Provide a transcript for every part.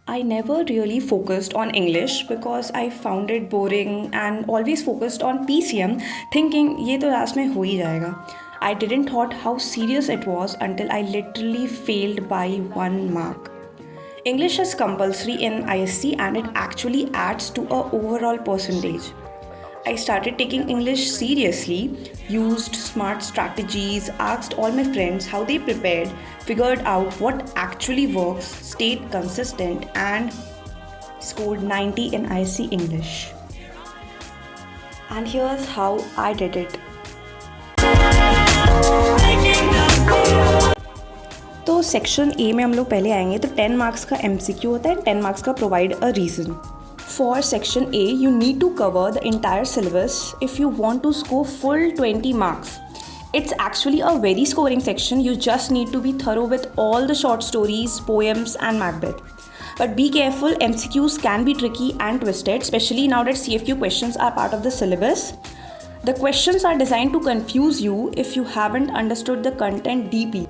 I never really focused on English because I found it boring and always focused on PCM, thinking ये तो last में हो ही जाएगा. I didn't thought how serious it was until I literally failed by 1 mark. English is compulsory in ISC and it actually adds to a overall percentage. I started taking English seriously, used smart strategies, asked all my friends how they prepared, figured out what actually works, stayed consistent, and scored 90 in IC English. And here's how I did it. तो section A में हम लोग पहले आएंगे तो 10 marks का MCQ होता है, 10 मार्क्स का provide a reason. For section A, you need to cover the entire syllabus if you want to score full 20 marks. It's actually a very scoring section. You just need to be thorough with all the short stories, poems and Macbeth. But be careful, MCQs can be tricky and twisted, especially now that CFQ questions are part of the syllabus. The questions are designed to confuse you if you haven't understood the content deeply.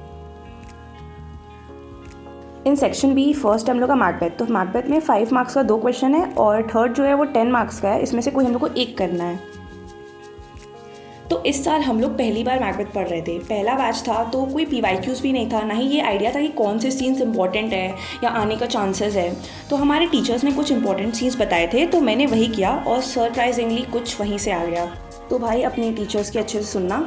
In section B first हम लोग का Macbeth. तो Macbeth में 5 marks का 2 question है और third जो है वो 10 मार्क्स का है. इसमें से कोई हम लोग को एक करना है. तो इस साल हम लोग पहली बार मैकबेथ पढ़ रहे थे. पहला बैच था तो कोई PYQs भी नहीं था, ना ही ये आइडिया था कि कौन से सीन्स इंपॉर्टेंट है या आने का चांसेस है. तो हमारे टीचर्स ने कुछ इंपॉर्टेंट सीन्स बताए थे तो मैंने वही किया और सरप्राइजिंगली कुछ वहीं से आ गया. तो भाई अपने टीचर्स के अच्छे से सुनना.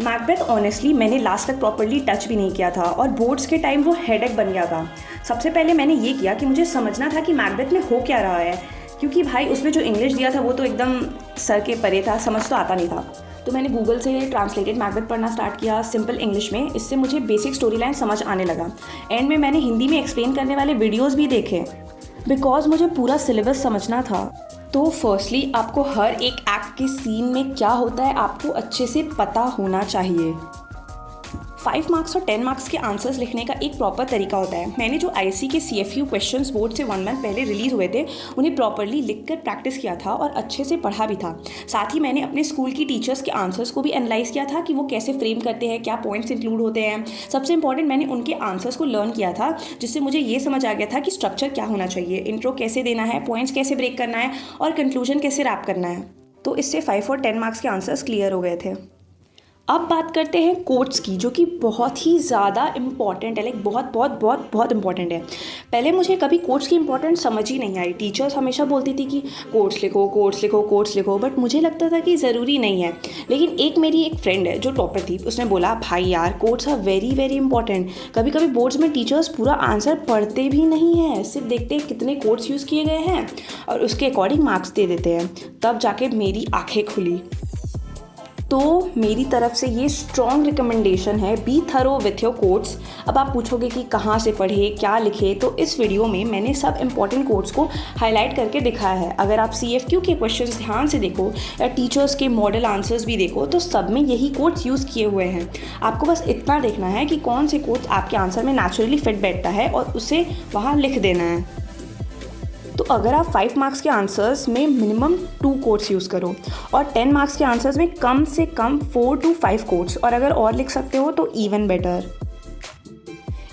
मैकबेथ ऑनेस्टली मैंने लास्ट तक प्रॉपर्ली टच भी नहीं किया था और बोर्ड्स के टाइम वो हेडेक बन गया था. सबसे पहले मैंने ये किया कि मुझे समझना था कि मैकबेथ में हो क्या रहा है, क्योंकि भाई उसमें जो इंग्लिश दिया था वो तो एकदम सर के परे था, समझ तो आता नहीं था. तो मैंने गूगल से ट्रांसलेटेड मैकबेथ पढ़ना स्टार्ट किया सिंपल इंग्लिश में. इससे मुझे बेसिक स्टोरी लाइन समझ आने लगा. एंड में मैंने हिंदी में एक्सप्लेन करने वाले वीडियोज़ भी देखे बिकॉज मुझे पूरा सिलेबस समझना था. तो फर्स्टली आपको हर एक एक्ट के सीन में क्या होता है आपको अच्छे से पता होना चाहिए. 5 मार्क्स और 10 मार्क्स के आंसर्स लिखने का एक प्रॉपर तरीका होता है. मैंने जो IC के CFQ क्वेश्चंस बोर्ड से 1 मंथ पहले रिलीज़ हुए थे उन्हें प्रॉपरली लिखकर प्रैक्टिस किया था और अच्छे से पढ़ा भी था. साथ ही मैंने अपने स्कूल की टीचर्स के आंसर्स को भी एनालाइज़ किया था कि वो कैसे फ्रेम करते हैं, क्या पॉइंट्स इंक्लूड होते हैं. सबसे इंपॉर्टेंट मैंने उनके आंसर्स को लर्न किया था, जिससे मुझे ये समझ आ गया था कि स्ट्रक्चर क्या होना चाहिए, इंट्रो कैसे देना है, पॉइंट्स कैसे ब्रेक करना है और कंक्लूजन कैसे रैप करना है. तो इससे 5 और 10 मार्क्स के आंसर्स क्लियर हो गए थे. अब बात करते हैं कोट्स की, जो कि बहुत ही ज़्यादा इम्पॉर्टेंट है. लाइक बहुत बहुत बहुत बहुत इंपॉर्टेंट है. पहले मुझे कभी कोट्स की इंपॉर्टेंस समझ ही नहीं आई. टीचर्स हमेशा बोलती थी कि कोट्स लिखो कोट्स लिखो कोट्स लिखो, बट मुझे लगता था कि ज़रूरी नहीं है. लेकिन मेरी एक फ्रेंड है जो टॉपर थी, उसने बोला भाई यार quotes are very very important. कभी कभी बोर्ड्स में टीचर्स पूरा आंसर पढ़ते भी नहीं हैं, सिर्फ देखते हैं कितने कोट्स यूज़ किए गए हैं और उसके अकॉर्डिंग मार्क्स दे देते हैं. तब जाके मेरी आँखें खुली. तो मेरी तरफ से ये स्ट्रॉन्ग रिकमेंडेशन है, B thorough with your quotes. अब आप पूछोगे कि कहाँ से पढ़े, क्या लिखे, तो इस वीडियो में मैंने सब इंपॉर्टेंट कोट्स को हाईलाइट करके दिखाया है. अगर आप CFQ के क्वेश्चंस ध्यान से देखो या टीचर्स के मॉडल आंसर्स भी देखो तो सब में यही कोट्स यूज़ किए हुए हैं. आपको बस इतना देखना है कि कौन से कोट्स आपके आंसर में नेचुरली फिट बैठता है और उसे वहाँ लिख देना है. तो अगर आप 5 मार्क्स के आंसर्स में मिनिमम 2 कोट्स यूज़ करो और 10 मार्क्स के आंसर्स में कम से कम 4 to 5 कोट्स, और अगर और लिख सकते हो तो इवन बेटर.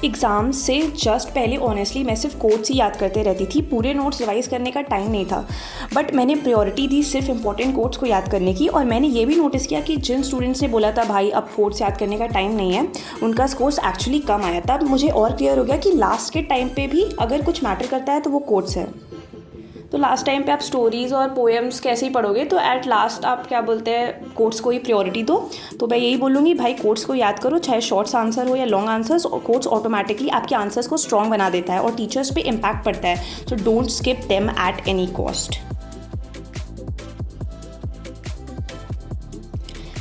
एग्ज़ाम से जस्ट पहले ऑनेस्टली मैं सिर्फ कोट्स ही याद करते रहती थी. पूरे नोट्स रिवाइज़ करने का टाइम नहीं था, बट मैंने प्रायोरिटी दी सिर्फ इंपॉर्टेंट कोट्स को याद करने की. और मैंने ये भी नोटिस किया कि जिन स्टूडेंट्स ने बोला था भाई अब कोट्स याद करने का टाइम नहीं है, उनका स्कोर्स एक्चुअली कम आया. तब मुझे और क्लियर हो गया कि लास्ट के टाइम पे भी अगर कुछ मैटर करता है तो वो कोट्स है. तो लास्ट टाइम पे आप स्टोरीज़ और पोएम्स कैसे ही पढ़ोगे, तो एट लास्ट आप क्या बोलते हैं कोट्स को ही प्रायोरिटी दो. तो मैं यही बोलूँगी भाई कोट्स को याद करो, चाहे शॉर्ट्स आंसर हो या लॉन्ग आंसर्स. और कोट्स ऑटोमेटिकली आपके आंसर्स को स्ट्रॉन्ग बना देता है और टीचर्स पे इम्पैक्ट पड़ता है. So don't skip them at any cost.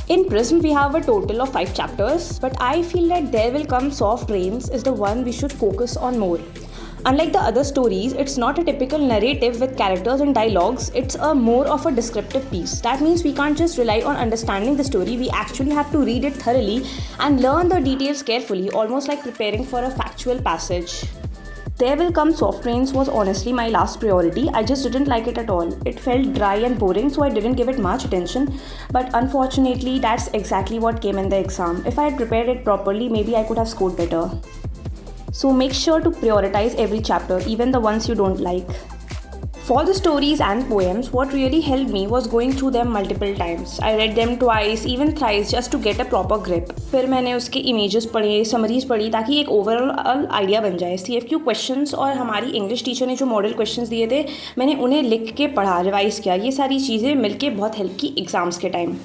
In Prism, we have a total of 5 chapters, but I feel that There Will Come Soft Rains is the one we should focus on more. Unlike the other stories, it's not a typical narrative with characters and dialogues, it's a more of a descriptive piece. That means we can't just rely on understanding the story, we actually have to read it thoroughly and learn the details carefully, almost like preparing for a factual passage. There Will Come Soft Rains was honestly my last priority. I just didn't like it at all. It felt dry and boring, so I didn't give it much attention. But unfortunately, that's exactly what came in the exam. If I had prepared it properly, maybe I could have scored better. So make sure to prioritize every chapter, even the ones you don't like. For the stories and poems, what really helped me was going through them multiple times. I read them twice, even thrice, just to get a proper grip. फिर मैंने उसके images पढ़े, summaries पढ़ी, ताकि एक overall idea बन जाए. CFQ questions और हमारी इंग्लिश टीचर ने जो मॉडल क्वेश्चंस दिए थे, मैंने उन्हें लिख के पढ़ा, रिवाइज़ किया. ये सारी चीज़ें मिलके बहुत हेल्प की एग्ज़ाम्स के time.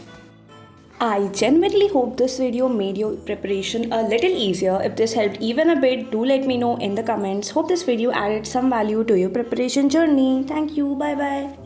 I genuinely hope this video made your preparation a little easier. If this helped even a bit, do let me know in the comments. Hope this video added some value to your preparation journey. Thank you. Bye bye.